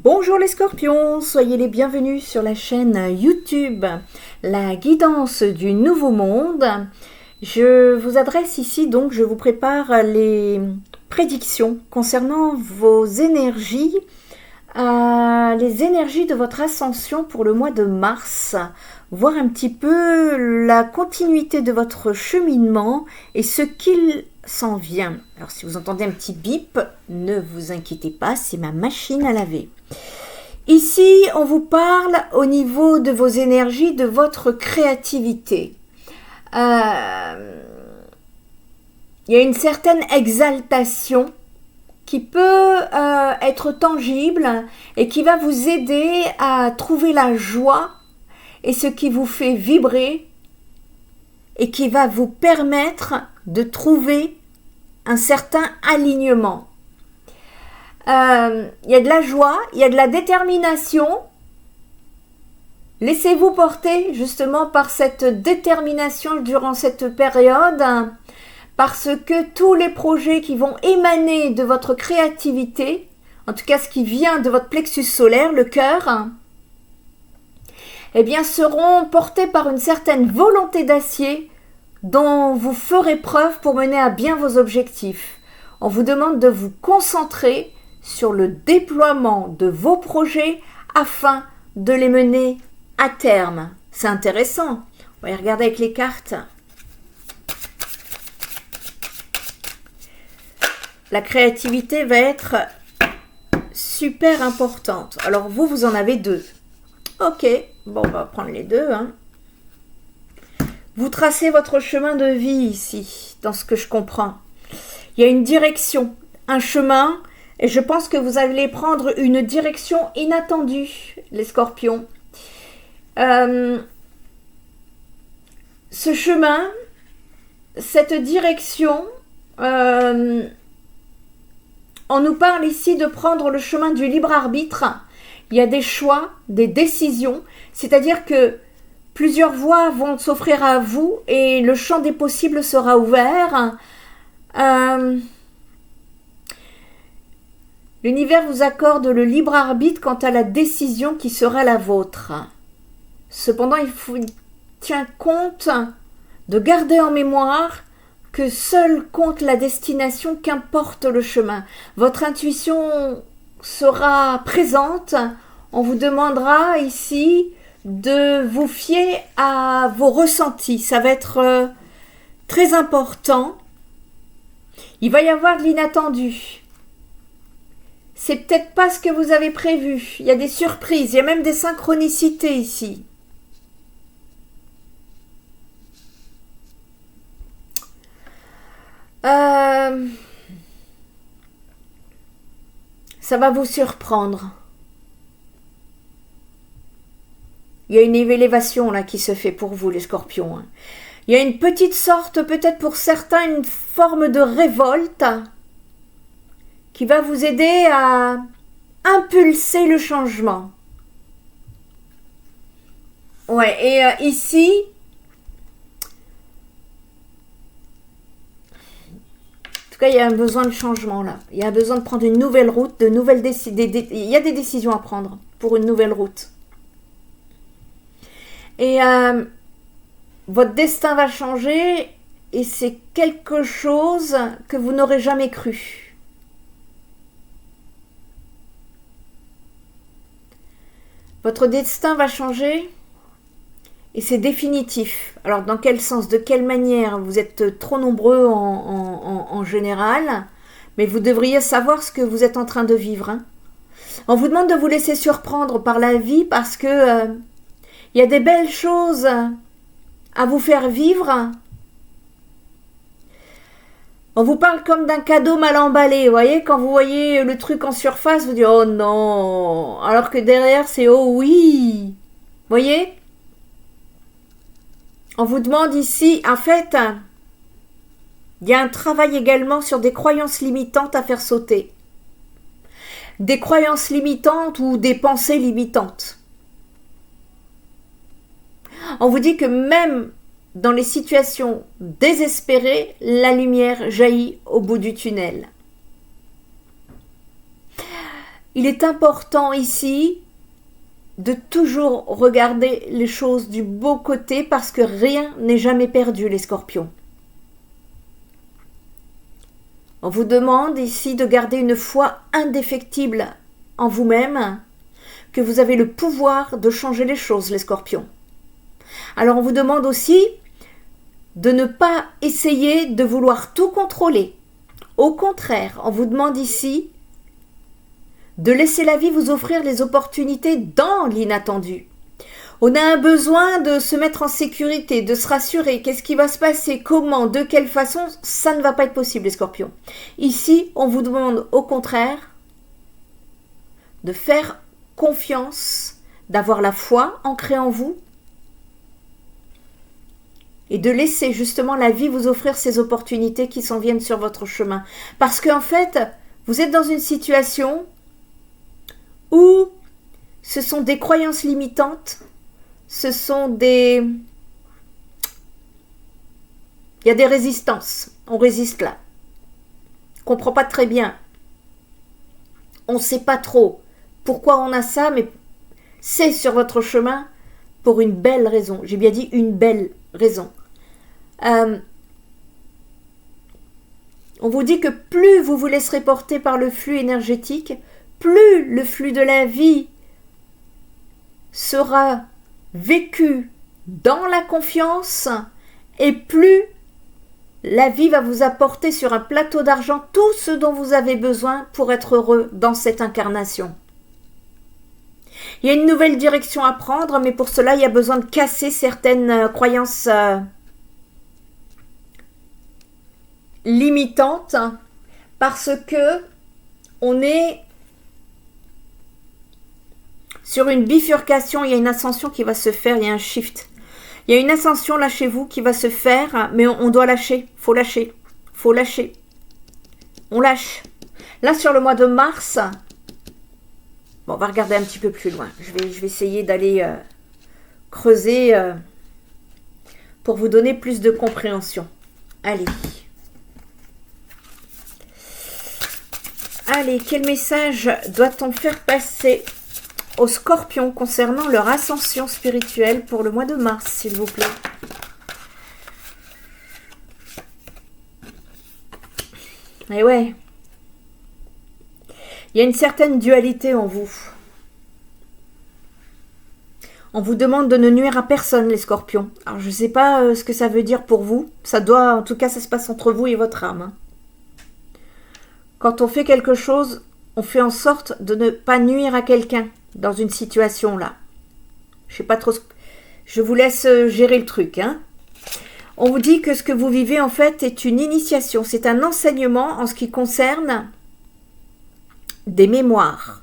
Bonjour les scorpions, soyez les bienvenus sur la chaîne YouTube La Guidance du Nouveau Monde. Je vous adresse ici, donc je vous prépare les prédictions concernant vos énergies, les énergies de votre ascension pour le mois de mars, voir un petit peu la continuité de votre cheminement et ce qu'il s'en vient. Alors si vous entendez un petit bip, ne vous inquiétez pas, c'est ma machine à laver. Ici, on vous parle au niveau de vos énergies, de votre créativité. Il y a une certaine exaltation qui peut être tangible et qui va vous aider à trouver la joie et ce qui vous fait vibrer et qui va vous permettre de trouver un certain alignement. Il y a de la joie, il y a de la détermination. Laissez-vous porter justement par cette détermination durant cette période, parce que tous les projets qui vont émaner de votre créativité, en tout cas ce qui vient de votre plexus solaire, le cœur, eh bien seront portés par une certaine volonté d'acier dont vous ferez preuve pour mener à bien vos objectifs. On vous demande de vous concentrer sur le déploiement de vos projets afin de les mener à terme. C'est intéressant. On va y regarder avec les cartes. La créativité va être super importante. Alors vous en avez deux. Ok, bon, on va prendre les deux. Vous tracez votre chemin de vie ici, dans ce que je comprends. Il y a une direction, un chemin, et je pense que vous allez prendre une direction inattendue, les scorpions. Ce chemin, cette direction, on nous parle ici de prendre le chemin du libre arbitre. Il y a des choix, des décisions, c'est-à-dire que plusieurs voies vont s'offrir à vous et le champ des possibles sera ouvert. L'univers vous accorde le libre arbitre quant à la décision qui sera la vôtre. Cependant, il tient compte de garder en mémoire que seul compte la destination, qu'importe le chemin. Votre intuition sera présente. On vous demandera ici de vous fier à vos ressentis. Ça va être très important. Il va y avoir de l'inattendu. C'est peut-être pas ce que vous avez prévu. Il y a des surprises, il y a même des synchronicités ici. Ça va vous surprendre. Il y a une élévation là qui se fait pour vous, les scorpions. Il y a une petite sorte, peut-être pour certains, une forme de révolte qui va vous aider à impulser le changement. Ouais, et ici, en tout cas, il y a un besoin de changement là. Il y a un besoin de prendre une nouvelle route, il y a des décisions à prendre pour une nouvelle route. Et votre destin va changer et c'est quelque chose que vous n'aurez jamais cru. Votre destin va changer et c'est définitif. Alors dans quel sens, de quelle manière? Vous êtes trop nombreux en général, mais vous devriez savoir ce que vous êtes en train de vivre. On vous demande de vous laisser surprendre par la vie parce que il y a des belles choses à vous faire vivre. On vous parle comme d'un cadeau mal emballé, vous voyez, quand vous voyez le truc en surface, vous dites « Oh non !» alors que derrière, c'est « Oh oui !» Vous voyez? On vous demande ici, en fait, il y a un travail également sur des croyances limitantes à faire sauter. Des croyances limitantes ou des pensées limitantes. On vous dit que même dans les situations désespérées, la lumière jaillit au bout du tunnel. il est important ici de toujours regarder les choses du beau côté parce que rien n'est jamais perdu, les scorpions. On vous demande ici de garder une foi indéfectible en vous-même, que vous avez le pouvoir de changer les choses, les scorpions. Alors on vous demande aussi de ne pas essayer de vouloir tout contrôler. Au contraire, on vous demande ici de laisser la vie vous offrir les opportunités dans l'inattendu. On a un besoin de se mettre en sécurité, de se rassurer, qu'est-ce qui va se passer, comment, de quelle façon, ça ne va pas être possible les scorpions. Ici, on vous demande au contraire de faire confiance, d'avoir la foi ancrée en vous et de laisser justement la vie vous offrir ces opportunités qui s'en viennent sur votre chemin. Parce qu'en fait, vous êtes dans une situation où ce sont des croyances limitantes, ce sont des... Il y a des résistances, on résiste là. On ne comprend pas très bien. On ne sait pas trop pourquoi on a ça, mais c'est sur votre chemin pour une belle raison. J'ai bien dit une belle raison. On vous dit que plus vous vous laisserez porter par le flux énergétique, plus le flux de la vie sera vécu dans la confiance et plus la vie va vous apporter sur un plateau d'argent tout ce dont vous avez besoin pour être heureux dans cette incarnation. Il y a une nouvelle direction à prendre, mais pour cela, il y a besoin de casser certaines croyances limitantes parce que on est sur une bifurcation, il y a une ascension qui va se faire, il y a un shift. Il y a une ascension là chez vous qui va se faire, mais on doit lâcher, faut lâcher, faut lâcher. On lâche. Là sur le mois de mars, bon, on va regarder un petit peu plus loin. Je vais essayer d'aller creuser pour vous donner plus de compréhension. Allez. Allez, quel message doit-on faire passer aux scorpions concernant leur ascension spirituelle pour le mois de mars, s'il vous plaît? Et ouais. Il y a une certaine dualité en vous. On vous demande de ne nuire à personne, les scorpions. Alors, je ne sais pas ce que ça veut dire pour vous. Ça doit, en tout cas, ça se passe entre vous et votre âme. Hein. Quand on fait quelque chose, on fait en sorte de ne pas nuire à quelqu'un dans une situation là. Je sais pas trop. Je vous laisse gérer le truc. Hein. On vous dit que ce que vous vivez en fait est une initiation. C'est un enseignement en ce qui concerne des mémoires.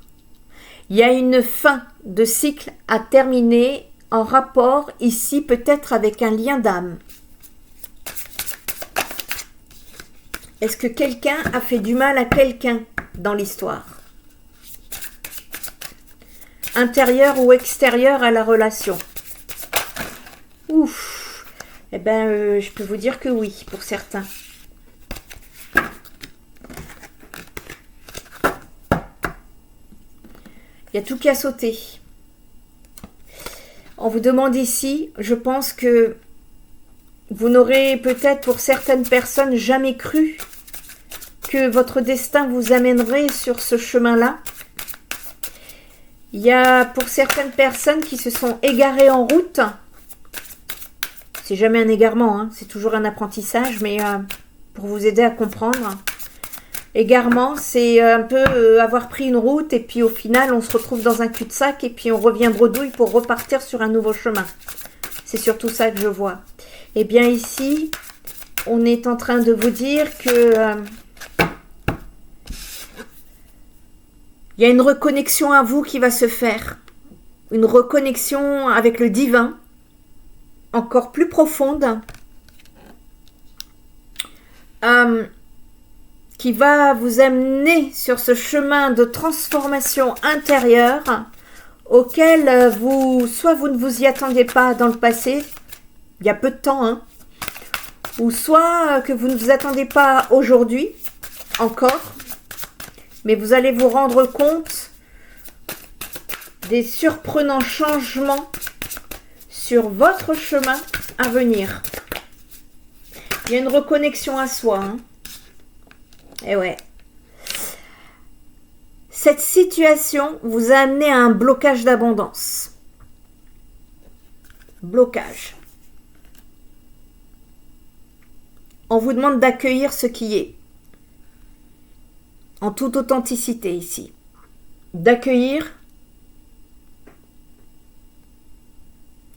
Il y a une fin de cycle à terminer en rapport ici peut-être avec un lien d'âme. Est-ce que quelqu'un a fait du mal à quelqu'un dans l'histoire? Intérieur ou extérieur à la relation? Ouf. Eh bien, je peux vous dire que oui, pour certains. Il y a tout qui a sauté. On vous demande ici, je pense que vous n'aurez peut-être pour certaines personnes jamais cru que votre destin vous amènerait sur ce chemin-là. Il y a pour certaines personnes qui se sont égarées en route. C'est jamais un égarement, hein, c'est toujours un apprentissage, mais pour vous aider à comprendre. Égarement, c'est un peu avoir pris une route et puis au final, on se retrouve dans un cul-de-sac et puis on revient bredouille pour repartir sur un nouveau chemin. C'est surtout ça que je vois. Eh bien ici, on est en train de vous dire que il y a une reconnexion à vous qui va se faire. Une reconnexion avec le divin, encore plus profonde, qui va vous amener sur ce chemin de transformation intérieure auquel soit vous ne vous y attendiez pas dans le passé, il y a peu de temps, hein, ou soit que vous ne vous attendez pas aujourd'hui, encore, mais vous allez vous rendre compte des surprenants changements sur votre chemin à venir. Il y a une reconnexion à soi. Hein. Et ouais. Cette situation vous a amené à un blocage d'abondance. Blocage. On vous demande d'accueillir ce qui est. En toute authenticité ici. D'accueillir.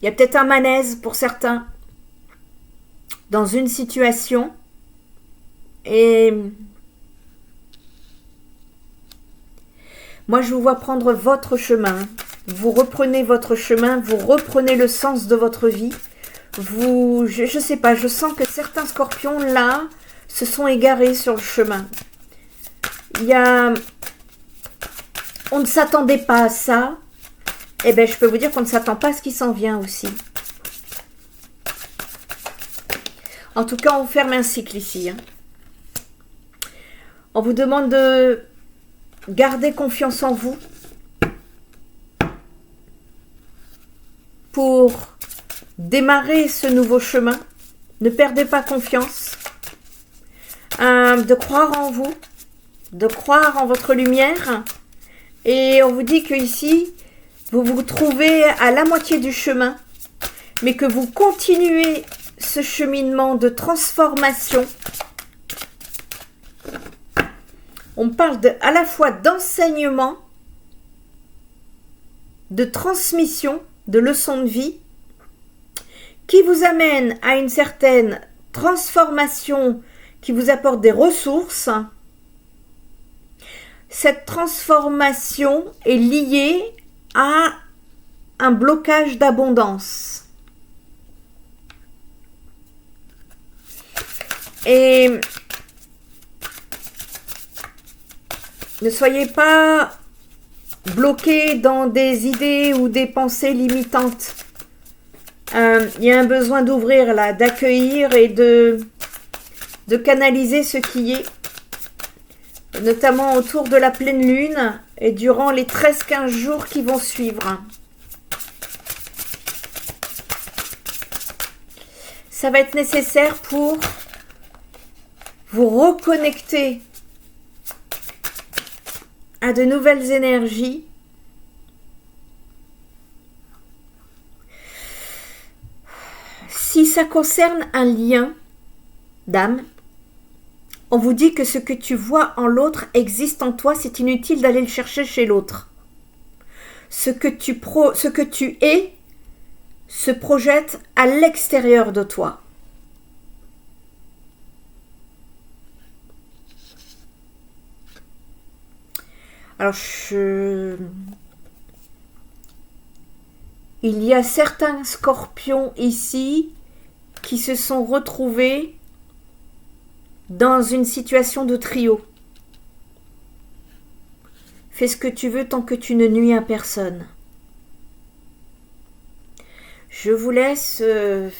Il y a peut-être un malaise pour certains dans une situation et moi je vous vois prendre votre chemin. Vous reprenez votre chemin, vous reprenez le sens de votre vie. Je sais pas, je sens que certains scorpions là se sont égarés sur le chemin. On ne s'attendait pas à ça. Eh bien, je peux vous dire qu'on ne s'attend pas à ce qui s'en vient aussi. En tout cas, on ferme un cycle ici. Hein. On vous demande de garder confiance en vous pour démarrer ce nouveau chemin. Ne perdez pas confiance. De croire en vous, de croire en votre lumière. Et on vous dit que ici, vous vous trouvez à la moitié du chemin, mais que vous continuez ce cheminement de transformation. On parle à la fois d'enseignement, de transmission, de leçons de vie, qui vous amène à une certaine transformation qui vous apporte des ressources. Cette transformation est liée à un blocage d'abondance. Et ne soyez pas bloqués dans des idées ou des pensées limitantes. Il y a un besoin d'ouvrir là, d'accueillir et de canaliser ce qui est, notamment autour de la pleine lune et durant les 13-15 jours qui vont suivre. Ça va être nécessaire pour vous reconnecter à de nouvelles énergies. Si ça concerne un lien d'âme, on vous dit que ce que tu vois en l'autre existe en toi, c'est inutile d'aller le chercher chez l'autre. Ce que tu es se projette à l'extérieur de toi. Alors, il y a certains scorpions ici qui se sont retrouvés dans une situation de trio. Fais ce que tu veux tant que tu ne nuis à personne. Je vous laisse,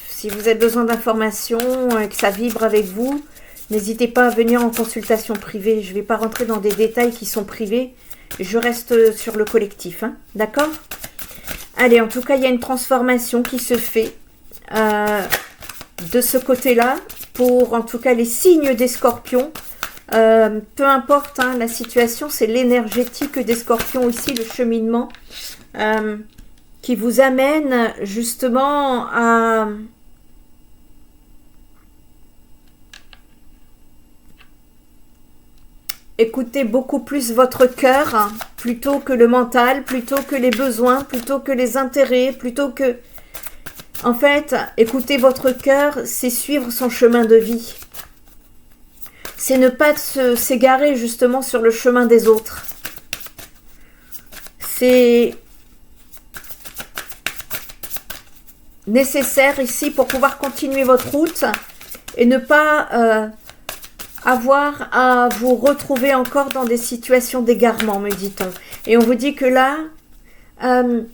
si vous avez besoin d'informations et que ça vibre avec vous, n'hésitez pas à venir en consultation privée. Je ne vais pas rentrer dans des détails qui sont privés. Je reste sur le collectif, hein, d'accord ? Allez, en tout cas, il y a une transformation qui se fait de ce côté-là. Pour en tout cas les signes des scorpions, peu importe hein, la situation, c'est l'énergétique des scorpions ici, le cheminement qui vous amène justement à écouter beaucoup plus votre cœur hein, plutôt que le mental, plutôt que les besoins, plutôt que les intérêts, plutôt que... En fait, écouter votre cœur, c'est suivre son chemin de vie. C'est ne pas s'égarer justement sur le chemin des autres. C'est nécessaire ici pour pouvoir continuer votre route et ne pas avoir à vous retrouver encore dans des situations d'égarement, me dit-on. Et on vous dit que là, il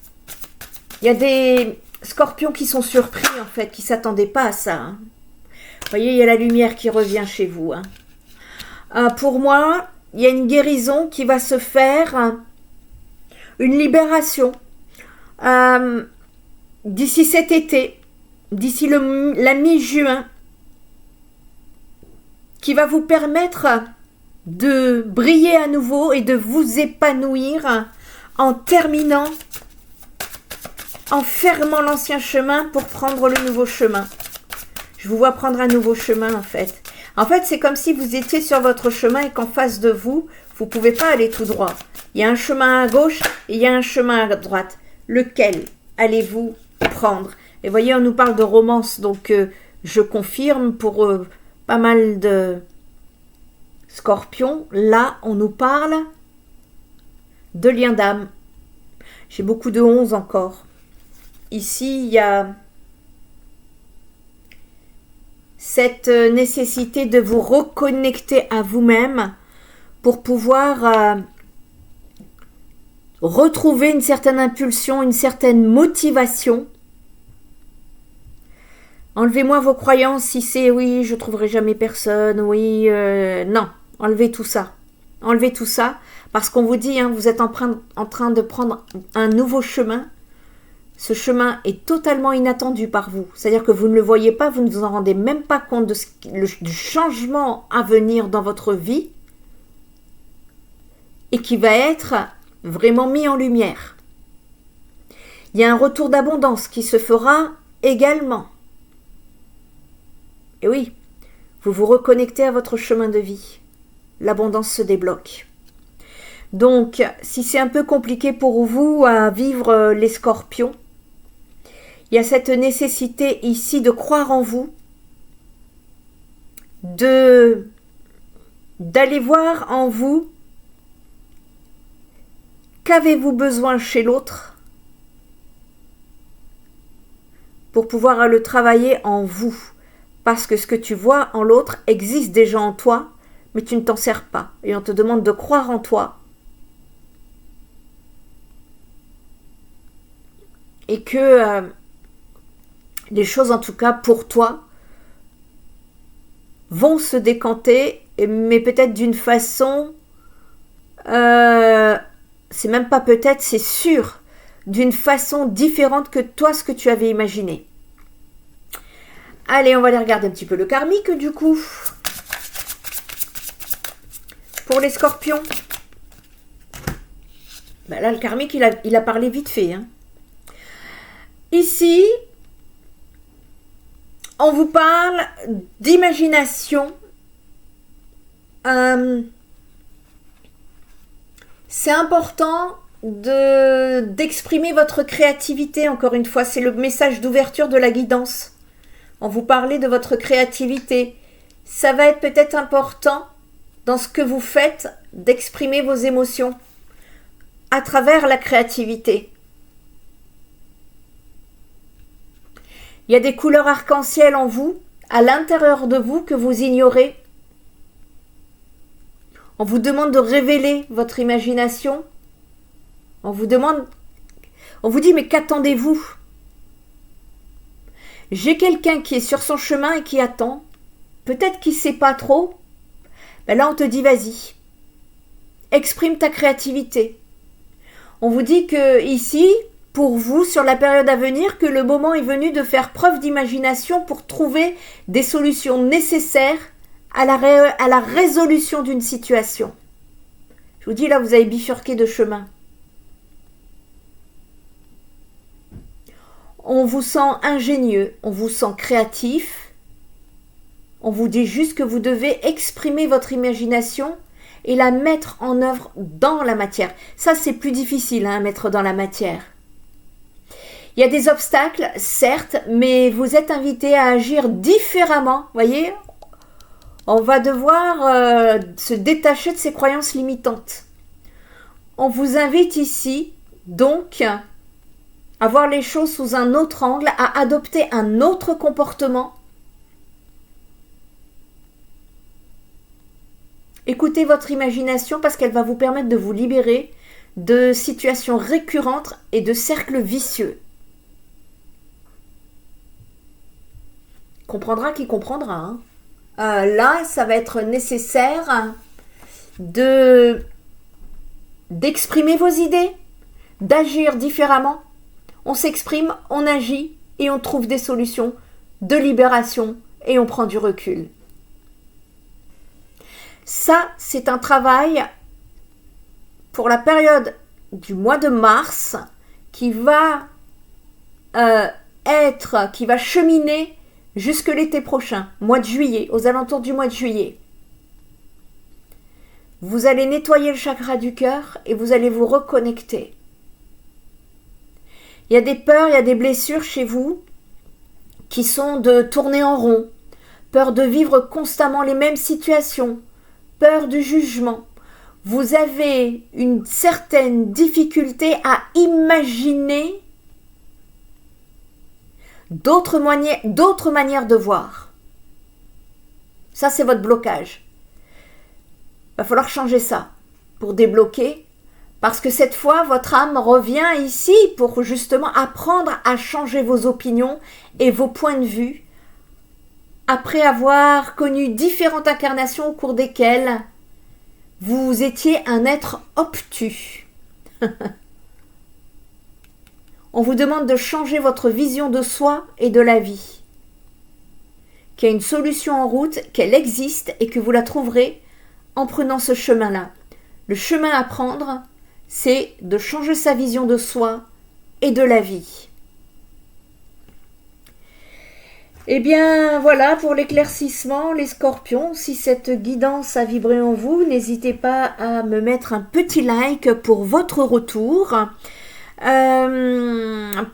y a des... scorpions qui sont surpris en fait, qui ne s'attendaient pas à ça. Hein. Vous voyez, il y a la lumière qui revient chez vous. Hein. Pour moi, il y a une guérison qui va se faire, une libération d'ici cet été, d'ici la mi-juin, qui va vous permettre de briller à nouveau et de vous épanouir en terminant, en fermant l'ancien chemin pour prendre le nouveau chemin. Je vous vois prendre un nouveau chemin en fait. En fait, c'est comme si vous étiez sur votre chemin et qu'en face de vous, vous ne pouvez pas aller tout droit. Il y a un chemin à gauche et il y a un chemin à droite. Lequel allez-vous prendre? Et voyez, on nous parle de romance, donc je confirme pour pas mal de scorpions. Là, on nous parle de lien d'âme. J'ai beaucoup de 11 encore. Ici, il y a cette nécessité de vous reconnecter à vous-même pour pouvoir retrouver une certaine impulsion, une certaine motivation. Enlevez-moi vos croyances si c'est oui, je trouverai jamais personne, oui, non, enlevez tout ça. Enlevez tout ça parce qu'on vous dit, hein, vous êtes en train de prendre un nouveau chemin. Ce chemin est totalement inattendu par vous. C'est-à-dire que vous ne le voyez pas, vous ne vous en rendez même pas compte du changement à venir dans votre vie et qui va être vraiment mis en lumière. Il y a un retour d'abondance qui se fera également. Et oui, vous vous reconnectez à votre chemin de vie. L'abondance se débloque. Donc, si c'est un peu compliqué pour vous à vivre les scorpions, il y a cette nécessité ici de croire en vous, d'aller voir en vous qu'avez-vous besoin chez l'autre pour pouvoir le travailler en vous. Parce que ce que tu vois en l'autre existe déjà en toi, mais tu ne t'en sers pas. Et on te demande de croire en toi. Et que les choses, en tout cas pour toi, vont se décanter, mais peut-être d'une façon, c'est même pas peut-être, c'est sûr, d'une façon différente que toi, ce que tu avais imaginé. Allez, on va aller regarder un petit peu le karmique du coup. Pour les scorpions. Ben là, le karmique, il a parlé vite fait. Hein. Ici, on vous parle d'imagination. C'est important d'exprimer votre créativité, encore une fois. C'est le message d'ouverture de la guidance. On vous parlait de votre créativité. Ça va être peut-être important dans ce que vous faites d'exprimer vos émotions à travers la créativité. Il y a des couleurs arc-en-ciel en vous, à l'intérieur de vous, que vous ignorez. On vous demande de révéler votre imagination. On vous dit, mais qu'attendez-vous? J'ai quelqu'un qui est sur son chemin et qui attend. Peut-être qu'il ne sait pas trop. Ben là, on te dit, vas-y. Exprime ta créativité. On vous dit que ici, pour vous, sur la période à venir, que le moment est venu de faire preuve d'imagination pour trouver des solutions nécessaires à la résolution d'une situation. Je vous dis, là, vous avez bifurqué de chemin. On vous sent ingénieux, on vous sent créatif. On vous dit juste que vous devez exprimer votre imagination et la mettre en œuvre dans la matière. Ça, c'est plus difficile à mettre dans la matière. Il y a des obstacles, certes, mais vous êtes invité à agir différemment. Voyez, on va devoir se détacher de ces croyances limitantes. On vous invite ici, donc, à voir les choses sous un autre angle, à adopter un autre comportement. Écoutez votre imagination parce qu'elle va vous permettre de vous libérer de situations récurrentes et de cercles vicieux. Comprendra qui comprendra. Hein. Là, ça va être nécessaire d'exprimer vos idées, d'agir différemment. on s'exprime, on agit et on trouve des solutions de libération et on prend du recul. Ça, c'est un travail pour la période du mois de mars qui va cheminer jusque l'été prochain, mois de juillet, aux alentours du mois de juillet. Vous allez nettoyer le chakra du cœur et vous allez vous reconnecter. Il y a des peurs, il y a des blessures chez vous qui sont de tourner en rond, peur de vivre constamment les mêmes situations, peur du jugement. Vous avez une certaine difficulté à imaginer d'autres manières de voir. Ça, c'est votre blocage. Il va falloir changer ça pour débloquer, parce que cette fois, votre âme revient ici pour justement apprendre à changer vos opinions et vos points de vue après avoir connu différentes incarnations au cours desquelles vous étiez un être obtus. On vous demande de changer votre vision de soi et de la vie. Qu'il y a une solution en route, qu'elle existe et que vous la trouverez en prenant ce chemin-là. Le chemin à prendre, c'est de changer sa vision de soi et de la vie. Eh bien, voilà pour l'éclaircissement, les scorpions. Si cette guidance a vibré en vous, n'hésitez pas à me mettre un petit like pour votre retour.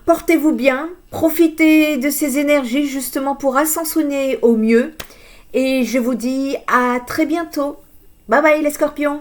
Portez-vous bien, profitez de ces énergies justement pour ascensionner au mieux. Et je vous dis à très bientôt. Bye bye les scorpions!